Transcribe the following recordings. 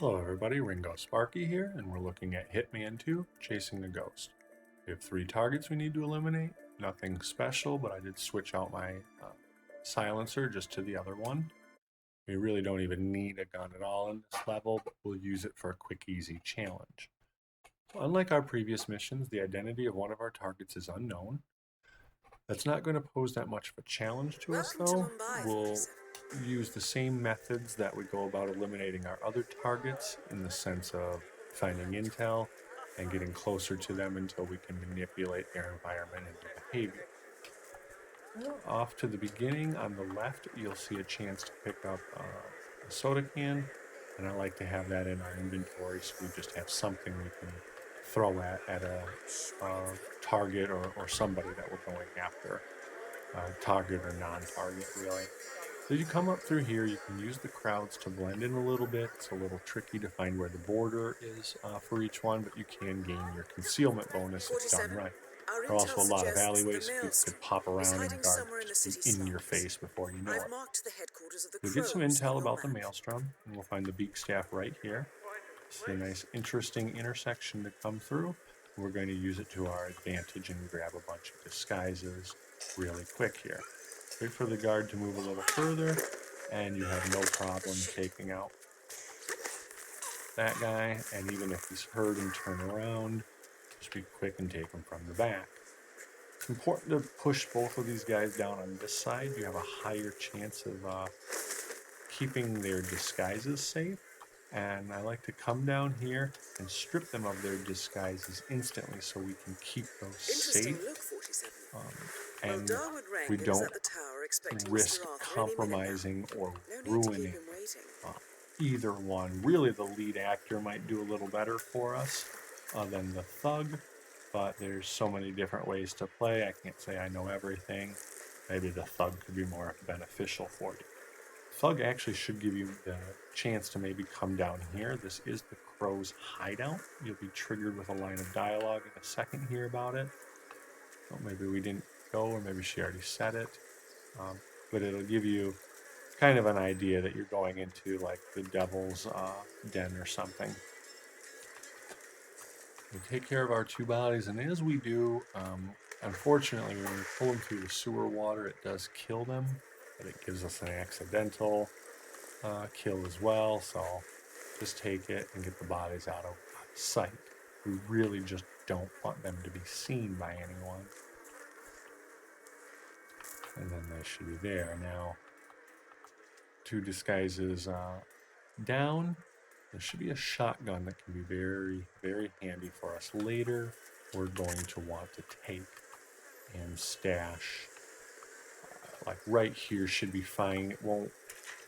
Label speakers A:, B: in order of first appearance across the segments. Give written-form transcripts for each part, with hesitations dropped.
A: Hello everybody, Ringo Sparky here, and we're looking at Hitman 2, Chasing a Ghost. We have 3 targets we need to eliminate. Nothing special, but I did switch out my silencer just to the other one. We really don't even need a gun at all in this level, but we'll use it for a quick, easy challenge. So unlike our previous missions, the identity of one of our targets is unknown. That's not going to pose that much of a challenge to us though. We'll use the same methods that we go about eliminating our other targets, in the sense of finding intel and getting closer to them until we can manipulate their environment and their behavior. Off to the beginning on the left, you'll see a chance to pick up a soda can, and I like to have that in our inventory so we just have something we can throw at a target or somebody that we're going after, target or non-target really. So you come up through here, you can use the crowds to blend in a little bit. It's a little tricky to find where the border is for each one, but you can gain your concealment bonus if done right. There are also a lot of alleyways people could pop around and guard just be in your face before you know it. You'll get some intel about the Maelstrom, and we'll find the beak staff right here. See a nice interesting intersection to come through. We're going to use it to our advantage and grab a bunch of disguises really quick here. Wait for the guard to move a little further, and you have no problem taking out that guy. And even if he's hurt and turn around, just be quick and take him from the back. It's important to push both of these guys down on this side. You have a higher chance of keeping their disguises safe. And I like to come down here and strip them of their disguises instantly so we can keep those safe. And we don't risk compromising or ruining either one. Really, the lead actor might do a little better for us than the thug, but there's so many different ways to play. I can't say I know everything. Maybe the thug could be more beneficial for you. Thug actually should give you the chance to maybe come down here. This is the Crow's hideout. You'll be triggered with a line of dialogue in a second here about it. Well, maybe we didn't go, or maybe she already said it. But it'll give you kind of an idea that you're going into like the devil's den or something. We take care of our 2 bodies, and as we do, unfortunately, when we pull them through the sewer water, it does kill them, but it gives us an accidental kill as well, so just take it and get the bodies out of sight. We really just don't want them to be seen by anyone. And then they should be there. Now, 2 disguises down. There should be a shotgun that can be very, very handy for us later. We're going to want to take and stash. Like right here should be fine. It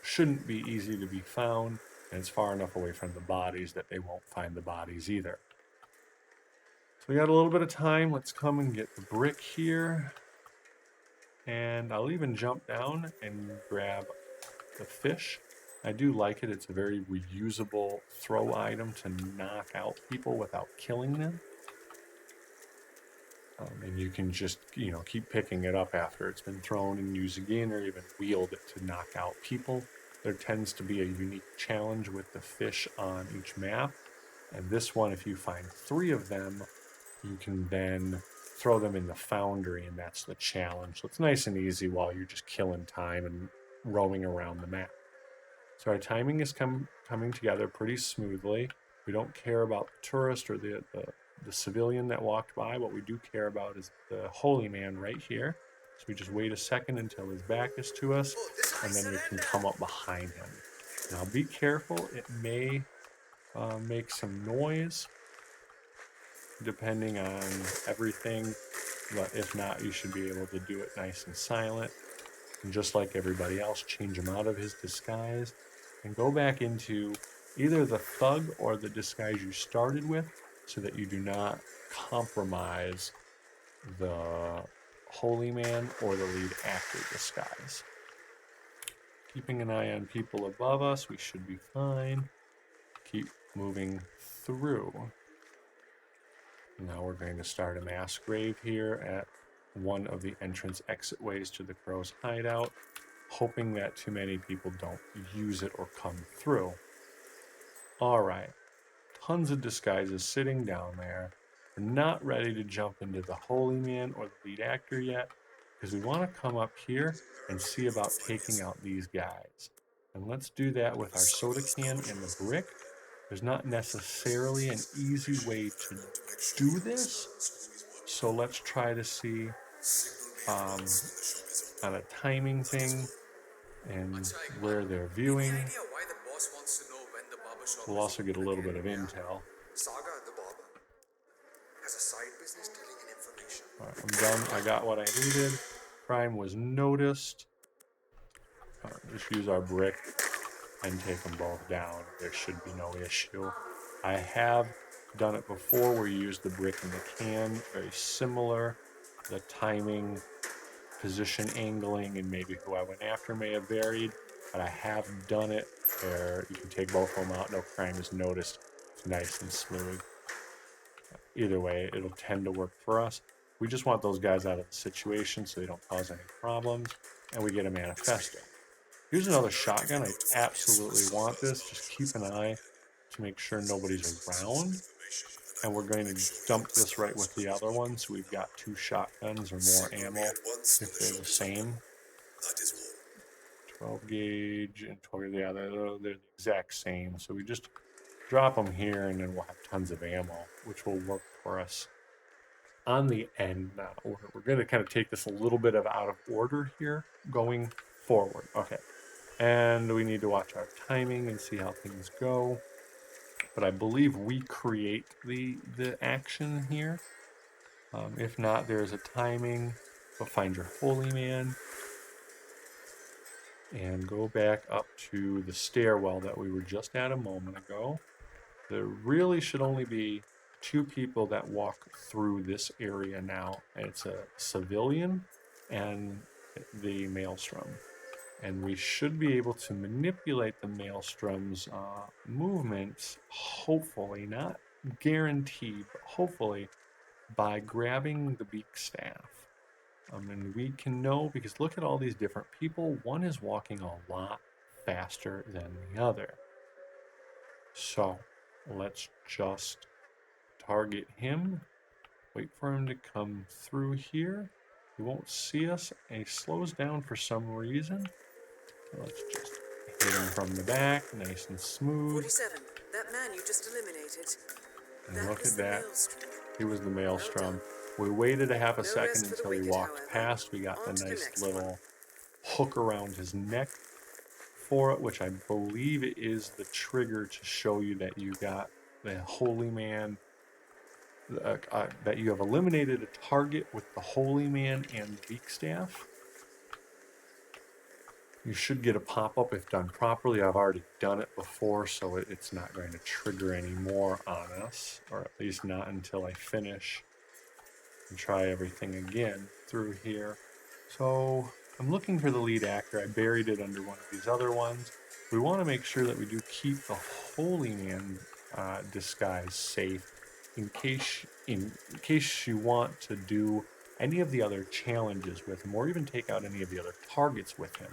A: shouldn't be easy to be found, and it's far enough away from the bodies that they won't find the bodies either. So we got a little bit of time. Let's come and get the brick here. And I'll even jump down and grab the fish. I do like it. It's a very reusable throw item to knock out people without killing them. And you can just, keep picking it up after it's been thrown and use again, or even wield it to knock out people. There tends to be a unique challenge with the fish on each map. And this one, if you find 3 of them, you can then throw them in the foundry, and that's the challenge. So it's nice and easy while you're just killing time and roaming around the map. So our timing is coming together pretty smoothly. We don't care about the tourist or the civilian that walked by. What we do care about is the holy man right here. So we just wait a second until his back is to us, and then we can come up behind him. Now be careful. It may make some noise depending on everything, but if not, you should be able to do it nice and silent. And just like everybody else, change him out of his disguise and go back into either the thug or the disguise you started with, so that you do not compromise the holy man or the lead actor disguise. Keeping an eye on people above us, we should be fine. Keep moving through. Now we're going to start a mass grave here at one of the entrance exit ways to the Crow's hideout, hoping that too many people don't use it or come through. All right. Tons of disguises sitting down there. We're not ready to jump into the Holy Man or the lead actor yet because we want to come up here and see about taking out these guys. And let's do that with our soda can and the brick. There's not necessarily an easy way to do this, so let's try to see on a timing thing and where they're viewing. We'll also get a little bit of intel. All right, I'm done. I got what I needed. Crime was noticed. Just use our brick and take them both down. There should be no issue. I have done it before where you use the brick and the can. Very similar. The timing, position angling, and maybe who I went after may have varied. But I have done it where you can take both of them out. No crime is noticed. It's nice and smooth. Either way, it'll tend to work for us. We just want those guys out of the situation so they don't cause any problems, and we get a manifesto. Here's another shotgun. I absolutely want this. Just keep an eye to make sure nobody's around. And we're going to dump this right with the other one, so we've got 2 shotguns or more ammo if they're the same. 12 gauge and 12, yeah, they're the exact same. So we just drop them here, and then we'll have tons of ammo, which will work for us. On the end now, we're going to kind of take this a little bit of out of order here going forward. Okay. And we need to watch our timing and see how things go. But I believe we create the action here. If not, there's a timing. But find your Holy Man. And go back up to the stairwell that we were just at a moment ago. There really should only be 2 people that walk through this area now. And it's a civilian and the maelstrom. And we should be able to manipulate the maelstrom's movements, hopefully, not guaranteed, but hopefully, by grabbing the beak staff. And we can know, because look at all these different people. One is walking a lot faster than the other. So let's just target him, wait for him to come through here. He won't see us, and he slows down for some reason. Let's just hit him from the back, nice and smooth.
B: 47. That man you just eliminated.
A: And look at that. He was the maelstrom. We waited a half a second until he walked past. We got the nice little hook around his neck for it, which I believe is the trigger to show you that you got the Holy Man, that you have eliminated a target with the Holy Man and beak staff. You should get a pop-up if done properly. I've already done it before, so it's not going to trigger any more on us, or at least not until I finish and try everything again through here. So I'm looking for the lead actor. I buried it under one of these other ones. We want to make sure that we do keep the Holy Man disguise safe in case you want to do any of the other challenges with him, or even take out any of the other targets with him.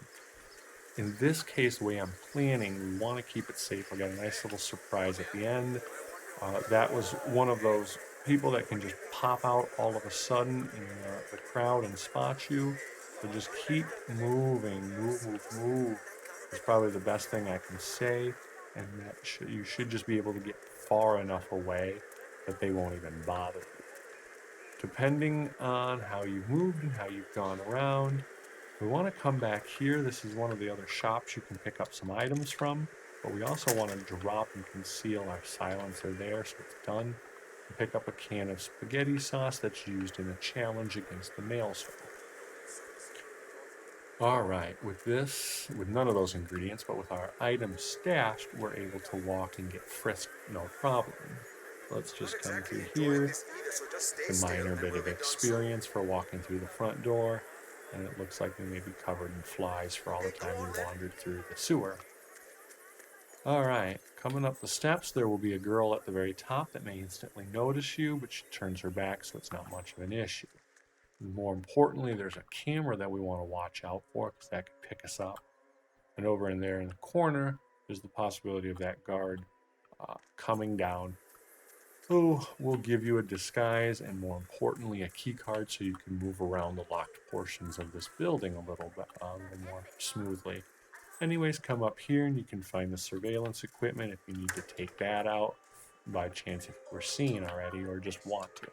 A: In this case, the way I'm planning, we want to keep it safe. We got a nice little surprise at the end. That was one of those people that can just pop out all of a sudden in the crowd and spot you. So just keep moving, move. Is probably the best thing I can say. And that you should just be able to get far enough away that they won't even bother you. Depending on how you've moved and how you've gone around, we want to come back here. This is one of the other shops you can pick up some items from, but we also want to drop and conceal our silencer there so it's done. And pick up a can of spaghetti sauce that's used in a challenge against the maelstrom. All right, with none of those ingredients, but with our items stashed, we're able to walk and get frisked, no problem. Let's just come through here. A minor bit of experience for walking through the front door. And it looks like we may be covered in flies for all the time we wandered through the sewer. All right, coming up the steps, there will be a girl at the very top that may instantly notice you, but she turns her back, so it's not much of an issue. More importantly, there's a camera that we want to watch out for, because that could pick us up. And over in there in the corner, there's the possibility of that guard coming down. Oh, we'll give you a disguise and, more importantly, a key card so you can move around the locked portions of this building a little bit more smoothly. Anyways, come up here and you can find the surveillance equipment if you need to take that out by chance if you were seen already or just want to.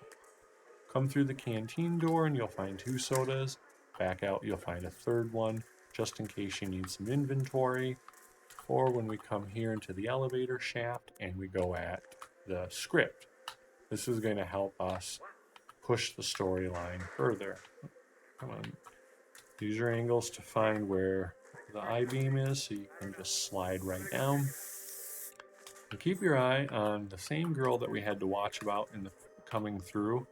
A: Come through the canteen door and you'll find 2 sodas. Back out, you'll find a 3rd one, just in case you need some inventory. Or when we come here into the elevator shaft and we go at the script. This is going to help us push the storyline further. Come on. Use your angles to find where the I-beam is so you can just slide right down. And keep your eye on the same girl that we had to watch about in the coming through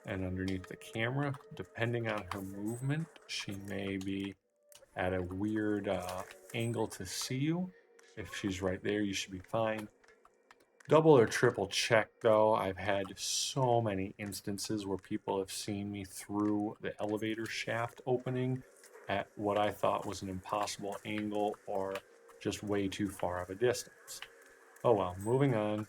A: and underneath the camera. Depending on her movement, she may be at a weird angle to see you. If she's right there, you should be fine. Double or triple check though. I've had so many instances where people have seen me through the elevator shaft opening at what I thought was an impossible angle or just way too far of a distance. Oh well, moving on.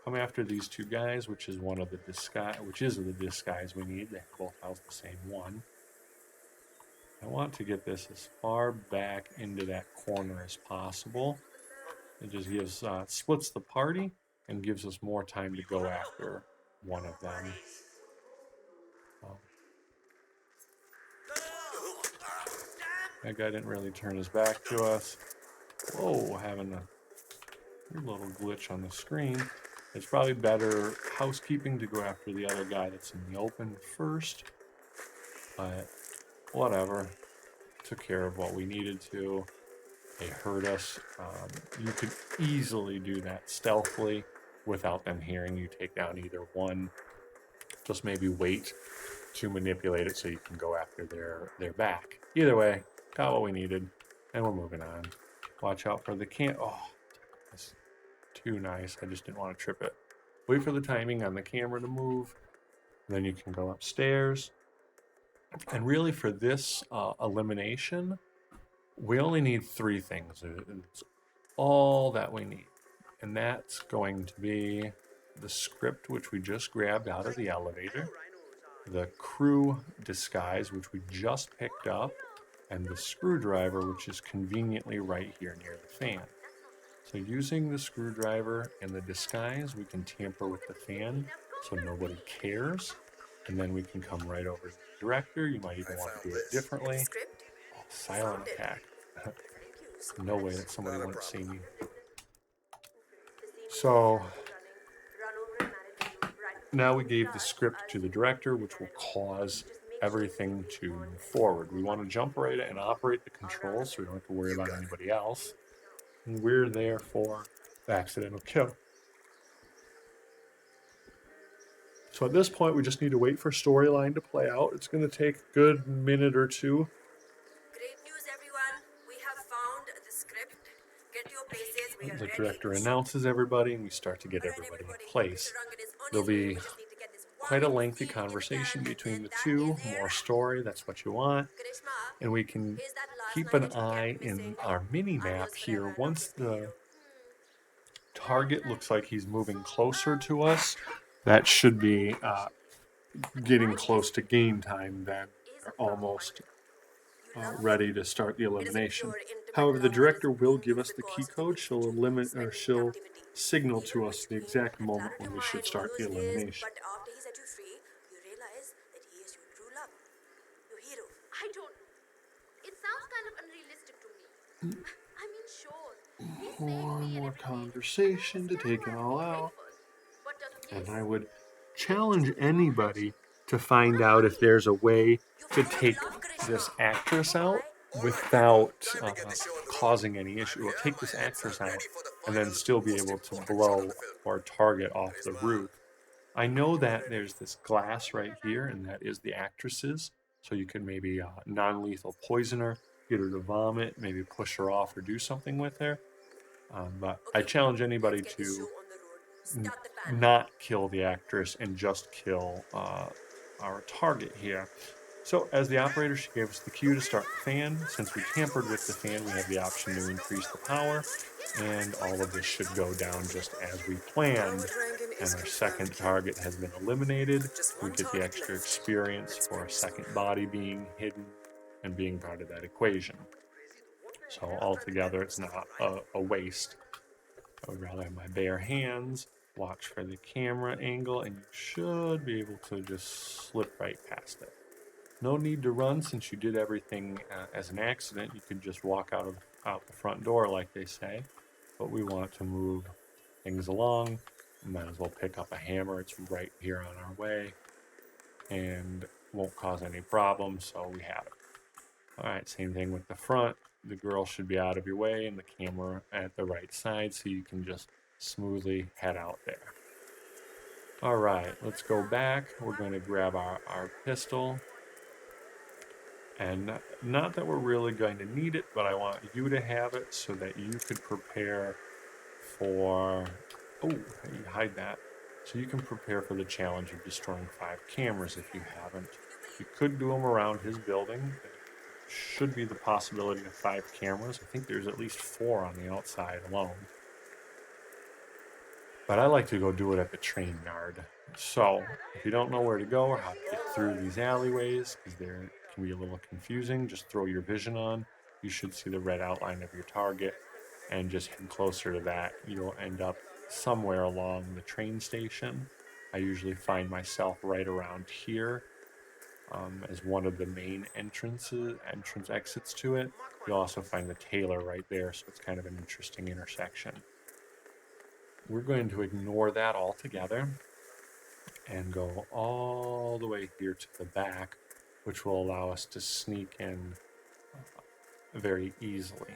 A: Come after these 2 guys, which is the disguise we need. They both house the same one. I want to get this as far back into that corner as possible. It just gives splits the party and gives us more time to go after one of them. That guy didn't really turn his back to us. Whoa, having a little glitch on the screen. It's probably better housekeeping to go after the other guy that's in the open first. But whatever. Took care of what we needed to. They heard us. You could easily do that stealthily without them hearing you take down either one. Just maybe wait to manipulate it so you can go after their back. Either way, got what we needed, and we're moving on. Watch out for the Oh, that's too nice. I just didn't want to trip it. Wait for the timing on the camera to move. Then you can go upstairs. And really for this elimination, we only need 3 things. It's all that we need. And that's going to be the script, which we just grabbed out of the elevator, the crew disguise, which we just picked up, and the screwdriver, which is conveniently right here near the fan. So using the screwdriver and the disguise, we can tamper with the fan so nobody cares. And then we can come right over to the director. You might even want to do it differently. Oh, silent attack. No way that somebody wouldn't see me. So now we gave the script to the director, which will cause everything to move forward. We want to jump right in and operate the controls so we don't have to worry about anybody else. And we're there for the accidental kill. So at this point, we just need to wait for storyline to play out. It's going to take a good minute or 2.
B: Great news, everyone. We have found the script. Get to your places. We are
A: The
B: ready.
A: director announces everybody, and we start to get everybody in place. There'll be quite a lengthy conversation between the 2, more story, that's what you want. And we can keep an eye in our mini map here. Once the target looks like he's moving closer to us, that should be getting close to game time. Then we're almost ready to start the elimination. However, the director will give us the key code. She'll signal to us the exact moment when we should start the elimination.
B: But after he set you free, you realize that he is your true love, your hero.
C: I don't know. It sounds kind of unrealistic to me. I mean, sure. He saved me and
A: More
C: everything.
A: conversation to take it all out.
C: But doesn't
A: And
C: he?
A: I would challenge anybody to find out if there's a way to take this actress out without causing any issue. Or take this actress out and then still be able to blow or target off the roof. I know that there's this glass right here, and that is the actress's. So you can maybe non-lethal poison her, get her to vomit, maybe push her off or do something with her. But I challenge anybody
B: Let's get this
A: to
B: show on the road. Start the fan.
A: not kill the actress and just kill our target here. So as the operator, she gave us the cue to start the fan. Since we tampered with the fan, we have the option to increase the power. And all of this should go down just as we planned. And our second target has been eliminated. We get the extra experience for a second body being hidden and being part of that equation. So altogether, it's not a waste. I would rather have my bare hands, watch for the camera angle, and you should be able to just slip right past it. No need to run since you did everything as an accident. You could just walk out the front door, like they say. But we want to move things along. Might as well pick up a hammer. It's right here on our way and won't cause any problems, so we have it. All right, same thing with the front. The girl should be out of your way and the camera at the right side so you can just smoothly head out there. All right, let's go back. We're going to grab our pistol. And not that we're really going to need it, but I want you to have it so that you could prepare for... Oh, you hide that. So you can prepare for the challenge of destroying 5 cameras if you haven't. You could do them around his building. There should be the possibility of 5 cameras. I think there's at least 4 on the outside alone. But I like to go do it at the train yard. So, if you don't know where to go or how to get through these alleyways, because they can be a little confusing, just throw your vision on. You should see the red outline of your target and just head closer to that. You'll end up somewhere along the train station. I usually find myself right around here as one of the main entrance exits to it. You'll also find the Taylor right there, so it's kind of an interesting intersection. We're going to ignore that altogether and go all the way here to the back, which will allow us to sneak in very easily.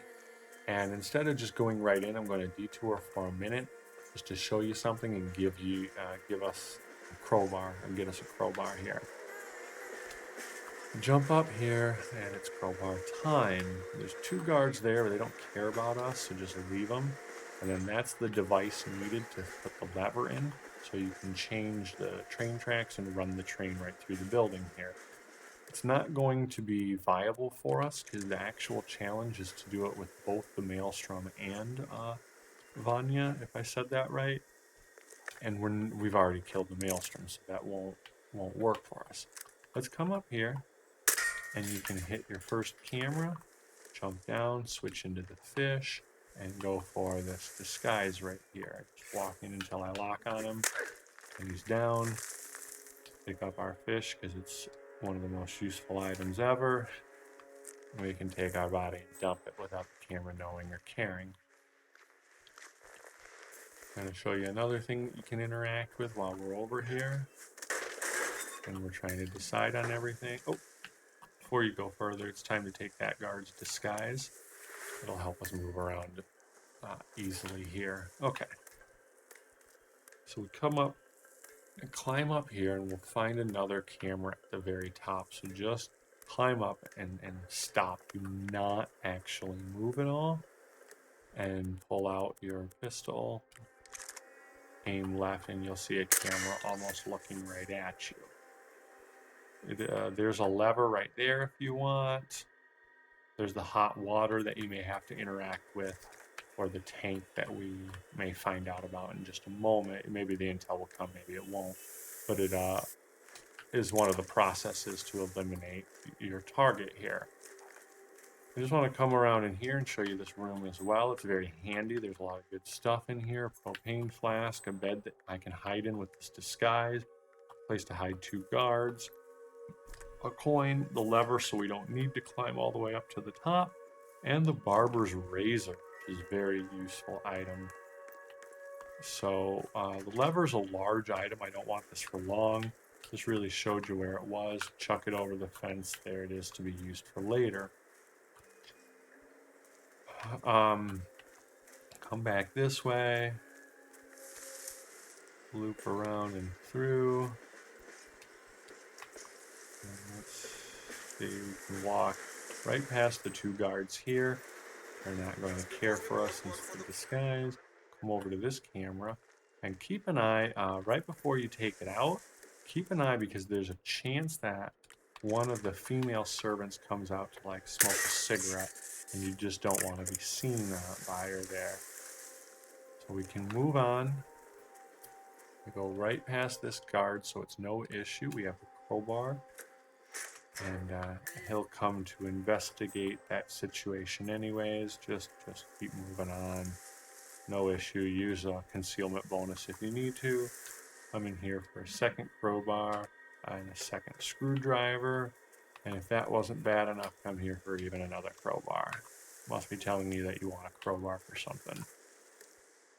A: And instead of just going right in, I'm going to detour for a minute just to show you something and give us a crowbar and get us a crowbar here. Jump up here, and it's crowbar time. There's 2 guards there, but they don't care about us, so just leave them. And then that's the device needed to put the lever in, so you can change the train tracks and run the train right through the building here. It's not going to be viable for us because the actual challenge is to do it with both the Maelstrom and Vanya, if I said that right. And we've already killed the Maelstrom, so that won't work for us. Let's come up here, and you can hit your first camera, jump down, switch into the fish, and go for this disguise right here. Just walk in until I lock on him, and he's down. Pick up our fish because it's one of the most useful items ever. We can take our body and dump it without the camera knowing or caring. I'm going to show you another thing that you can interact with while we're over here. And we're trying to decide on everything. Oh, before you go further, it's time to take that guard's disguise. It'll help us move around easily here. Okay. So we come up and climb up here, and we'll find another camera at the very top. So just climb up and stop. Do not actually move at all. And pull out your pistol. Aim left, and you'll see a camera almost looking right at you. There's a lever right there if you want. There's the hot water that you may have to interact with, or the tank that we may find out about in just a moment. Maybe the intel will come, maybe it won't. But it is one of the processes to eliminate your target here. I just want to come around in here and show you this room as well. It's very handy. There's a lot of good stuff in here. Propane flask, a bed that I can hide in with this disguise, place to hide 2 guards, a coin, the lever so we don't need to climb all the way up to the top, and the barber's razor, which is a very useful item. So the lever's a large item. I don't want this for long. This really showed you where it was. Chuck it over the fence. There it is to be used for later. Come back this way. Loop around and through. And let's see, we can walk right past the 2 guards here. They're not going to care for us since the disguise. Come over to this camera and keep an eye right before you take it out. Keep an eye because there's a chance that one of the female servants comes out to like smoke a cigarette, and you just don't want to be seen by her there. So we can move on. We go right past this guard, so it's no issue. We have the crowbar, and he'll come to investigate that situation anyways. Just keep moving on. No issue. Use a concealment bonus if you need to. I'm in here for a second crowbar and a second screwdriver. And if that wasn't bad enough, I'm here for even another crowbar. Must be telling you that you want a crowbar for something.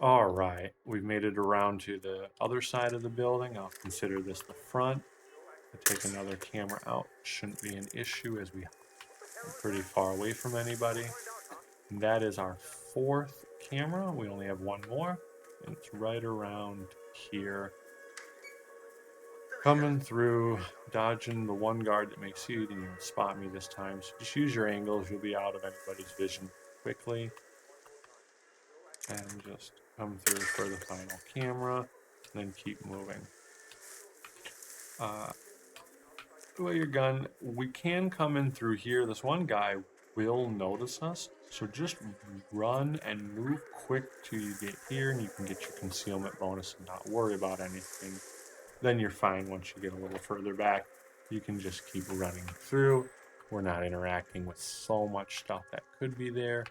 A: All right, we've made it around to the other side of the building. I'll consider this the front. I'll take another camera out. Shouldn't be an issue as we are pretty far away from anybody. And that is our fourth camera. We only have one more, and it's right around here. Coming through, dodging the one guard that may see you, didn't even spot me this time. So just use your angles. You'll be out of anybody's vision quickly. And just come through for the final camera, and then keep moving. With your gun, we can come in through here. This one guy will notice us, so just run and move quick till you get here, and you can get your concealment bonus and not worry about anything. Then you're fine once you get a little further back. You can just keep running through. We're not interacting with so much stuff that could be there.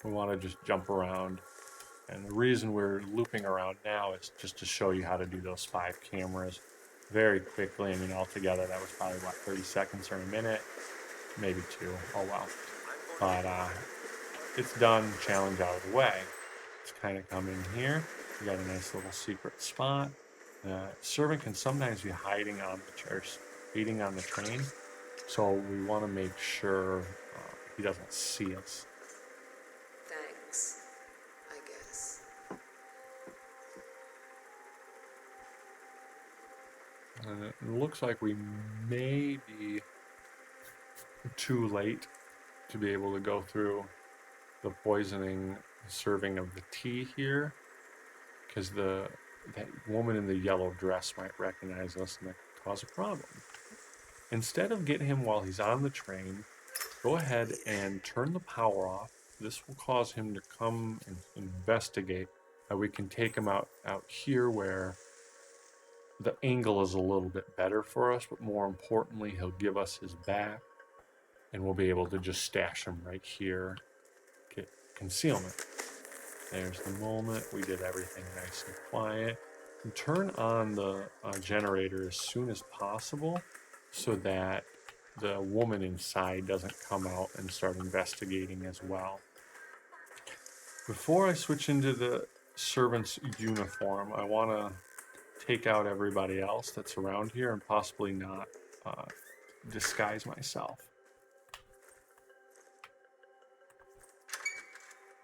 A: We want to just jump around. And the reason we're looping around now is just to show you how to do those 5 cameras very quickly. I mean, altogether, that was probably, 30 seconds or a minute? Maybe 2. Oh, well. But it's done. Challenge out of the way. Let's kind of come in here. We got a nice little secret spot. Servant can sometimes be hiding on the train, so we want to make sure he doesn't see us.
B: Thanks, I guess.
A: And it looks like we may be too late to be able to go through the poisoning serving of the tea here, because that woman in the yellow dress might recognize us and that could cause a problem. Instead of getting him while he's on the train, go ahead and turn the power off. This will cause him to come and investigate. We can take him out here where the angle is a little bit better for us, but more importantly, he'll give us his back, and we'll be able to just stash him right here. Get concealment. There's the moment. We did everything nice and quiet. And turn on the generator as soon as possible so that the woman inside doesn't come out and start investigating as well. Before I switch into the servant's uniform, I want to take out everybody else that's around here and possibly not disguise myself.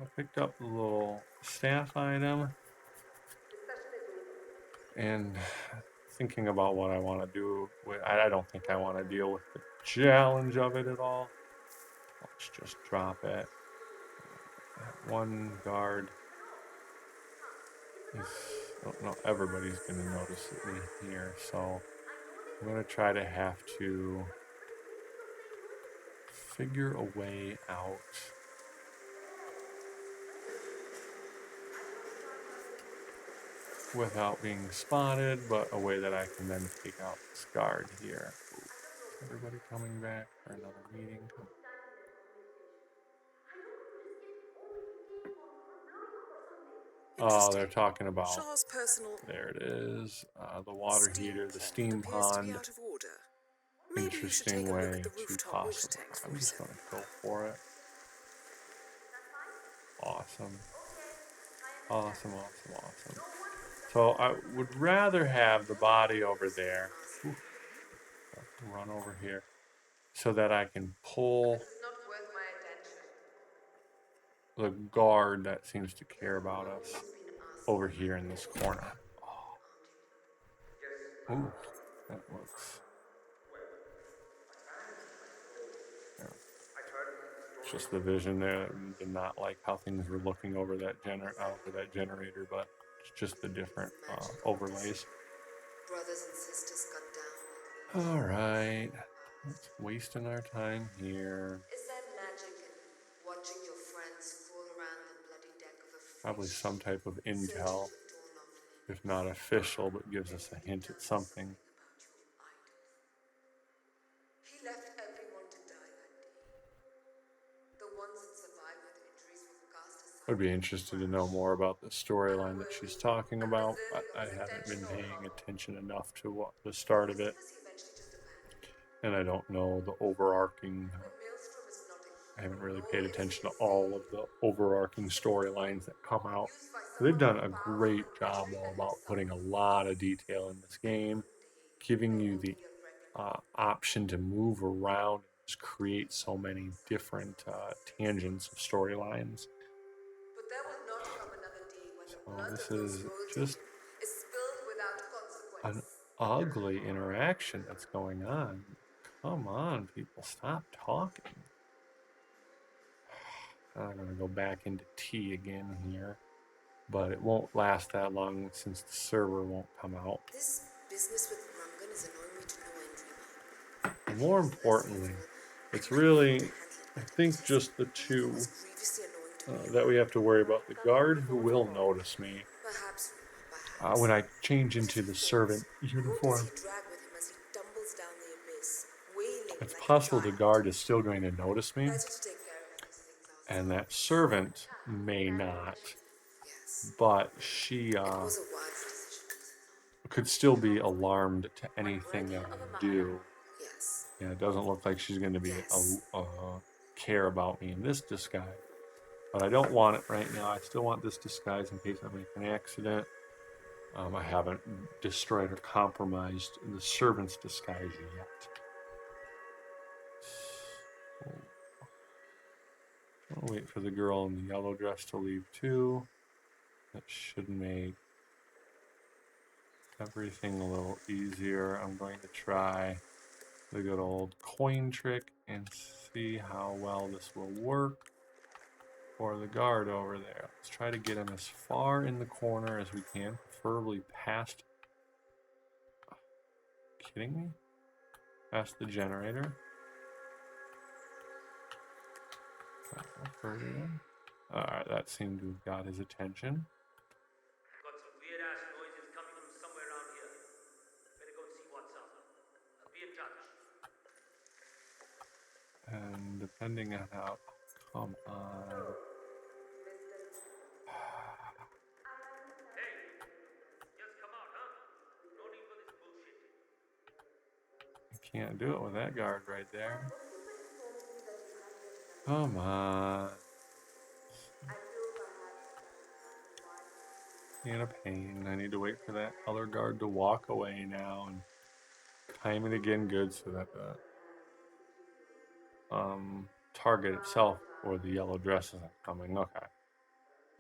A: I picked up the little staff item and thinking about what I want to do with, I don't think I want to deal with the challenge of it at all. Let's just drop it. That one guard is, oh, no, everybody's going to notice me here, so I'm going to try to have to figure a way out without being spotted, but a way that I can then take out this guard here. Everybody coming back for another meeting. Oh, they're talking about,
B: Shah's personal.
A: there it is, the water heater, the steam pond.
B: Out of order. Maybe you should
A: Interesting
B: take a look
A: way
B: at the
A: to
B: rooftop water
A: possibly.
B: tanks for
A: I'm just
B: yourself.
A: going to go for it. Awesome. Awesome, awesome, awesome. So I would rather have the body over there. Ooh, run over here. So that I can pull
B: Not worth my attention.
A: the guard that seems to care about us over here in this corner. Oh. Ooh, that looks. Yeah. It's just the vision there. Did not like how things were looking over that generator, but it's just the different overlays.
B: Brothers and sisters cut down.
A: All right, it's wasting our time here.
B: Is there magic in watching your friends fall around the bloody deck of a
A: Probably some type of intel, if not official, but gives us a hint at something.
B: He left everyone to die that day. The ones that survived with injuries were cast aside.
A: I'd be interested to know more about the storyline that she's talking about. I haven't been paying attention enough to the start of it, and I don't know the overarching. I haven't really paid attention to all of the overarching storylines that come out. They've done a great job, though, about putting a lot of detail in this game, giving you the option to move around and just create so many different tangents of storylines.
B: But there will not come another day when the blood
A: This
B: of those
A: is
B: royalty
A: just
B: is spilled without
A: an
B: consequence.
A: ugly interaction that's going on. Come on, people, stop talking. I'm going to go back into tea again here, but it won't last that long since the server won't come out.
B: This business with Rangan is annoying me to no end, Rima.
A: More importantly, it's really, I think, just the two
B: Grievously annoying to me.
A: that we have to worry about. The guard who will notice me
B: Perhaps, Rima,
A: when I change into the servant uniform.
B: Who does he drag with him as he tumbles down the abyss, wailing
A: It's
B: like
A: possible
B: a
A: the
B: child?
A: guard is still going to notice me,
B: Better to take care of these things ourselves.
A: and that servant may not,
B: Yes.
A: but she
B: It was a wise decision.
A: could still be alarmed to anything that I do.
B: Yes.
A: Yeah, it doesn't look like she's going to be
B: Yes.
A: care about me in this disguise. But I don't want it right now. I still want this disguise in case I make an accident. I haven't destroyed or compromised the servant's disguise yet. I'll wait for the girl in the yellow dress to leave too. That should make everything a little easier. I'm going to try the good old coin trick and see how well this will work for the guard over there. Let's try to get him as far in the corner as we can, preferably past. Kidding me? Past the generator. Further in. Alright, that seemed to have got his attention.
D: Got some weird ass noises coming from somewhere around here. Better go and see what's up. I'll be in touch.
A: And depending on how. Come on.
D: Hey, just come out, huh? No need for this bullshit.
A: I can't do it with that guard right there. Come on. In a pain. I need to wait for that other guard to walk away now and time it again good so that the target itself or the yellow dress isn't coming. Okay.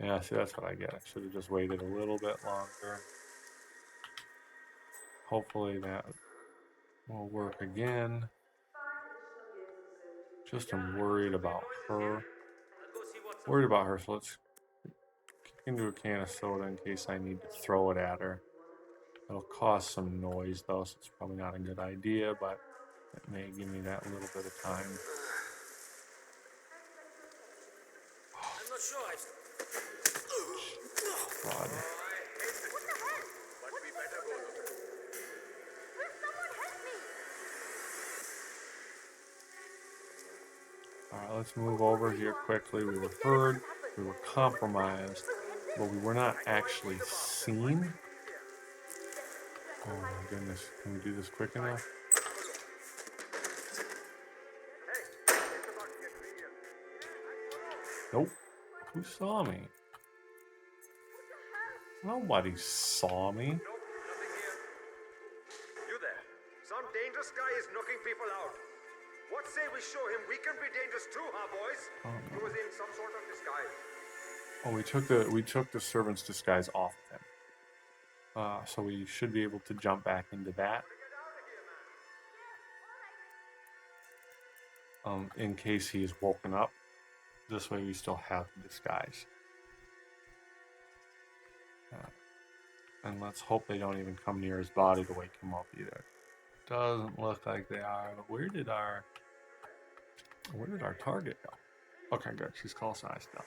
A: Yeah, see, that's what I get. I should have just waited a little bit longer. Hopefully that will work again. Just I'm worried about her.
D: I'll go see what's up.
A: Worried about her, so let's kick into a can of soda in case I need to throw it at her. It'll cause some noise though, so it's probably not a good idea, but it may give me that little bit of time.
D: I'm not sure.
A: God.
C: What the hell? What's going on? Will someone help me?
A: Alright, let's move over here quickly. We were heard, we were compromised, but we were not actually seen. Oh my goodness, can we do this quick enough? Nope. Who saw me? Nobody saw me.
E: Nope, nothing here. You there. Some dangerous guy is knocking people out. What say we show him we can be dangerous too, huh, boys? He was in some sort of disguise.
A: Oh, we took the servant's disguise off of him. So we should be able to jump back into that. In case he's woken up. This way we still have the disguise. And let's hope they don't even come near his body to wake him up either. Doesn't look like they are. But where did our target go? Okay, good. She's call sized now.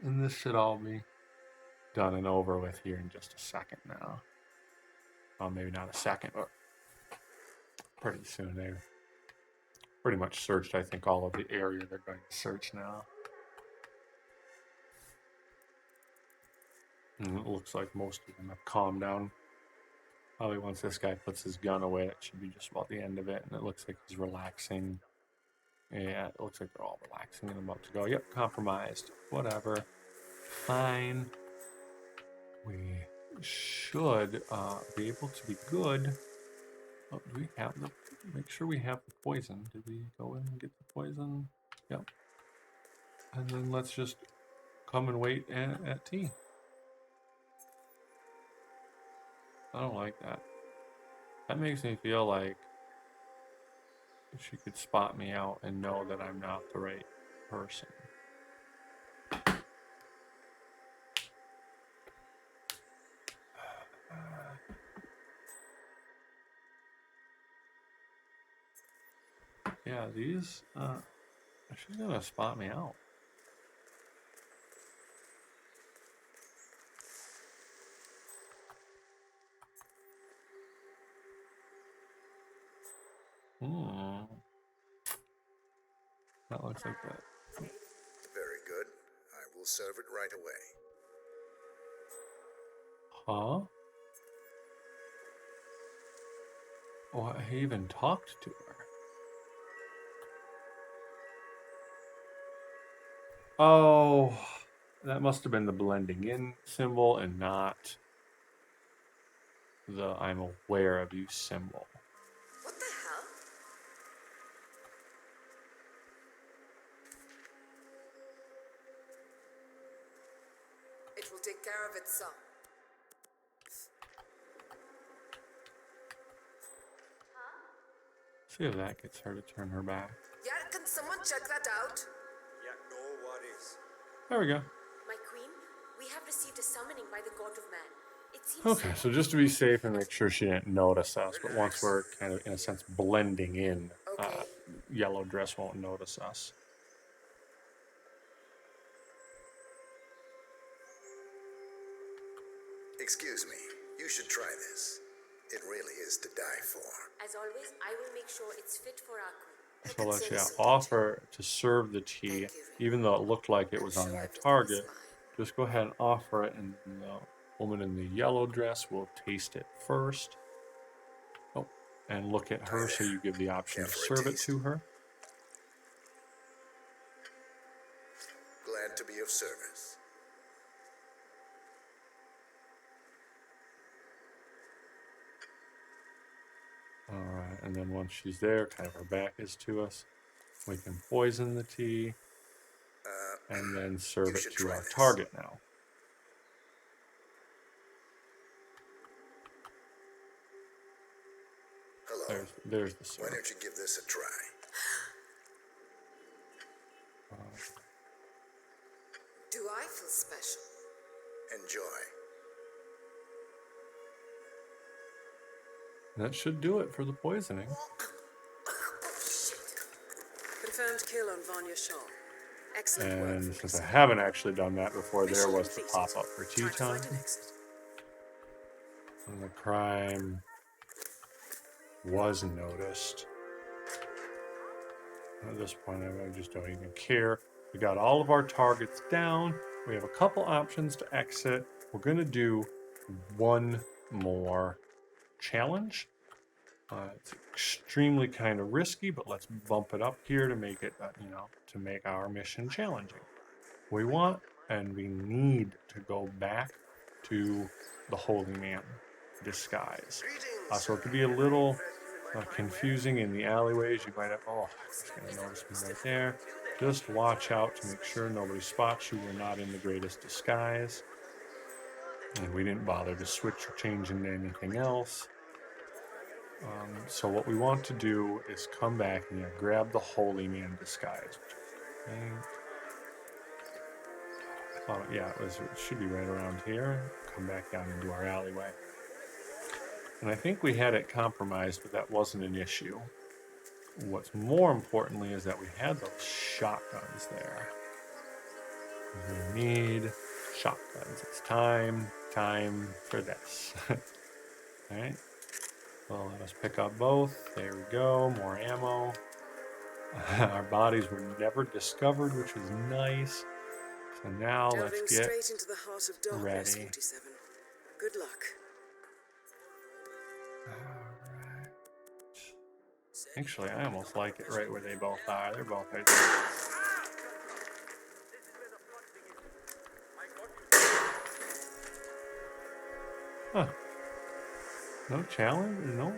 A: And this should all be done and over with here in just a second now. Well, maybe not a second, but pretty soon. They've pretty much searched, I think, all of the area they're going to search now. And it looks like most of them have calmed down. Probably once this guy puts his gun away, that should be just about the end of it. And it looks like he's relaxing. Yeah, it looks like they're all relaxing and about to go. Yep, compromised. Whatever. Fine. We should be able to be good. Oh, do we have the... Make sure we have the poison. Did we go in and get the poison? Yep. And then let's just come and wait at tea. I don't like that. That makes me feel like she could spot me out and know that I'm not the right person. Yeah, these, she's gonna spot me out. That looks like that.
F: Very good. I will serve it right away.
A: Huh? Oh, I even talked to her. Oh, that must have been the blending in symbol and not the I'm aware of you symbol.
B: What the hell? It will take care of itself.
A: See if that gets her to turn her back.
B: Yeah, can someone check that out?
E: Yeah, no worries.
A: There we go.
G: My queen, we have received a summoning by the god of man. It seems
A: Okay, so just to be safe and make sure she didn't notice us, but once we're kind of, in a sense, blending in,
B: Okay.
A: Yellow Dress won't notice us.
F: Excuse me. You should try this. It really is to die for.
G: As always, I will make sure it's fit for our queen.
A: So let's,
B: consider so.
A: offer to serve the tea,
B: Thank you.
A: even though it looked like it was
B: I'm
A: on
B: sure
A: our
B: everything is
A: target.
B: fine.
A: Just go ahead and offer it, and the woman in the yellow dress will taste it first. Oh, and look at her, so you give the option to
F: Care for a
A: serve it
F: taste?
A: to her.
F: Glad to be of service.
A: Alright, and then once she's there, kind of her back is to us, we can poison the tea, and then serve
F: you
A: it
F: should
A: to
F: try
A: our
F: this.
A: target now.
F: Hello.
A: There's the
F: Why
A: serve.
F: don't you give this a try?
B: Do I feel special?
F: Enjoy.
A: That should do it for the poisoning.
H: Confirmed kill on Vanya Shaw. Excellent work.
A: And since I haven't actually done that before, there was the pop-up for tea
H: Try to
A: time.
H: find an exit.
A: And the crime was noticed. At this point, I just don't even care. We got all of our targets down. We have a couple options to exit. We're going to do one more challenge. It's extremely kind of risky, but let's bump it up here to make it, to make our mission challenging. We want and we need to go back to the Holy Man disguise. So it could be a little confusing in the alleyways. You might have, oh, he's going to notice me right there. Just watch out to make sure nobody spots you. We're not in the greatest disguise. And we didn't bother to switch or change into anything else. So what we want to do is come back and grab the Holy Man disguise. It should be right around here. Come back down into our alleyway. And I think we had it compromised, but that wasn't an issue. What's more importantly is that we had those shotguns there. We need shotguns. It's time for this. Alright. Well, let us pick up both. There we go. More ammo. Our bodies were never discovered, which was nice. So now let's
H: Delving
A: get
H: straight into the heart of darkness,
A: ready.
H: 47. Good luck.
A: Alright. Actually, I almost like it right where they both are. They're both right there. Huh. No challenge? No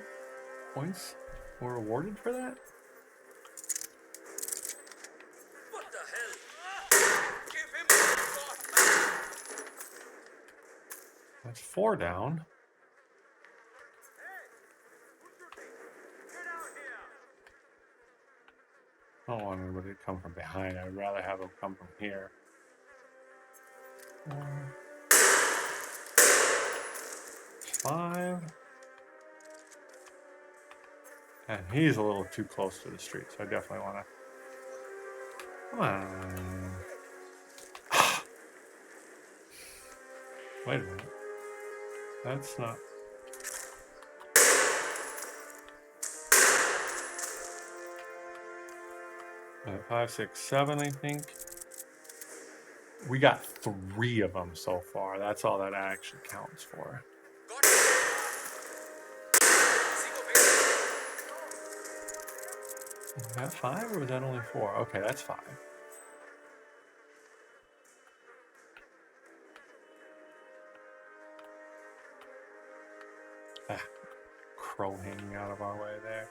A: points were awarded for that?
D: What the hell? Give him the shot, man!
A: That's 4 down. I don't want anybody to come from behind. I'd rather have them come from here. 4, 5. And he's a little too close to the street, so I definitely want to... Come on. Wait a minute. That's not... Alright, 5, 6, 7, I think. We got 3 of them so far. That's all that actually counts for. Was that 5 or was that only 4? Okay, that's 5. Ah, crow hanging out of our way there.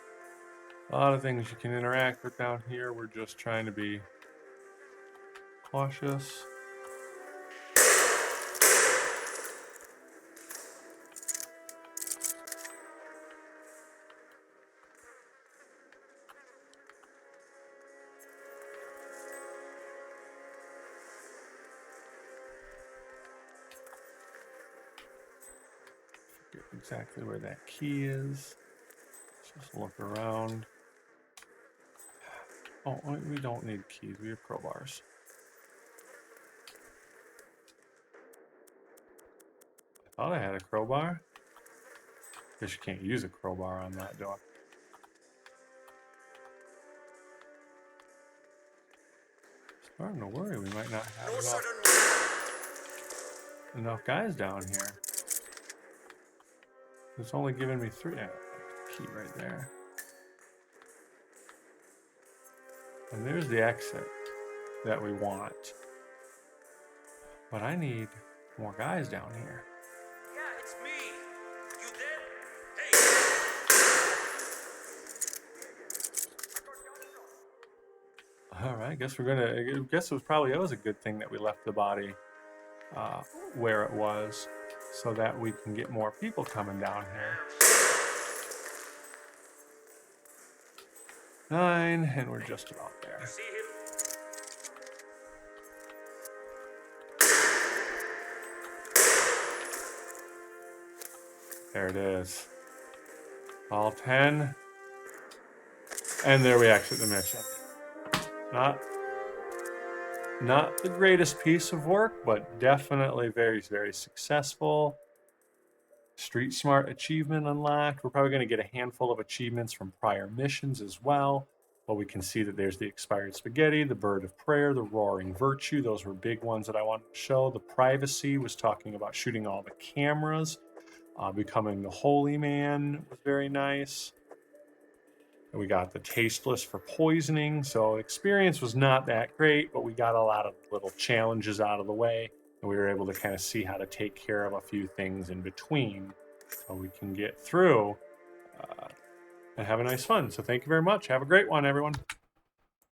A: A lot of things you can interact with down here. We're just trying to be cautious. Forget exactly where that key is. Let's just look around. Oh, we don't need keys. We have crowbars. I thought I had a crowbar. Guess you can't use a crowbar on that door. Starting to worry we might not have enough guys down here. It's only giving me 3. Yeah, key right there. And there's the exit that we want. But I need more guys down here.
D: Yeah, it's me. You there? Hey!
A: Alright, guess we're gonna... I guess it was a good thing that we left the body where it was, so that we can get more people coming down here. 9, and we're just about there.
D: See him?
A: There it is. All 10. And there we exit the mission. Not the greatest piece of work, but definitely very, very successful. Street Smart achievement unlocked. We're probably going to get a handful of achievements from prior missions as well. But we can see that there's the Expired Spaghetti, the Bird of Prayer, the Roaring Virtue. Those were big ones that I wanted to show. The Privacy was talking about shooting all the cameras. Becoming the Holy Man was very nice. And we got the Tasteless for poisoning. So experience was not that great, but we got a lot of little challenges out of the way. And we were able to kind of see how to take care of a few things in between so we can get through and have a nice fun. So thank you very much. Have a great one, everyone.